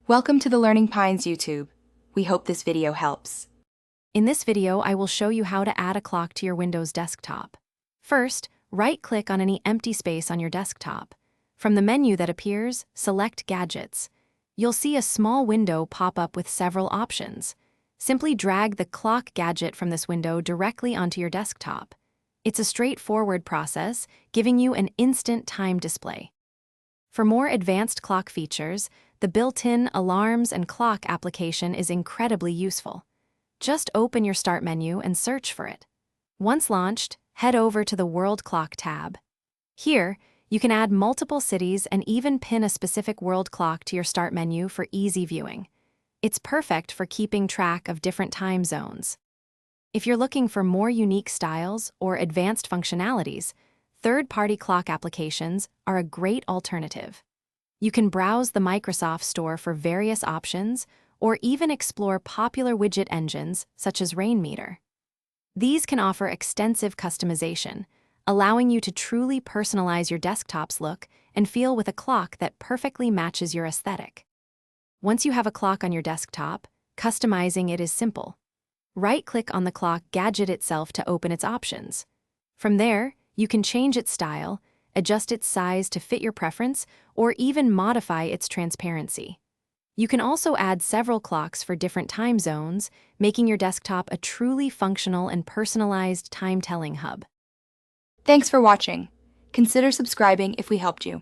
Welcome to the Learning Pines YouTube. We hope this video helps. In this video, I will show you how to add a clock to your Windows desktop. First, right-click on any empty space on your desktop. From the menu that appears, select Gadgets. You'll see a small window pop up with several options. Simply drag the clock gadget from this window directly onto your desktop. It's a straightforward process, giving you an instant time display. For more advanced clock features, the built-in alarms and clock application is incredibly useful. Just open your Start menu and search for it. Once launched, head over to the World Clock tab. Here, you can add multiple cities and even pin a specific world clock to your Start menu for easy viewing. It's perfect for keeping track of different time zones. If you're looking for more unique styles or advanced functionalities, third-party clock applications are a great alternative. You can browse the Microsoft Store for various options or even explore popular widget engines such as Rainmeter. These can offer extensive customization, allowing you to truly personalize your desktop's look and feel with a clock that perfectly matches your aesthetic. Once you have a clock on your desktop, customizing it is simple. Right-click on the clock gadget itself to open its options. From there, you can change its style, adjust its size to fit your preference, or even modify its transparency. You can also add several clocks for different time zones, making your desktop a truly functional and personalized time-telling hub. Thanks for watching. Consider subscribing if we helped you.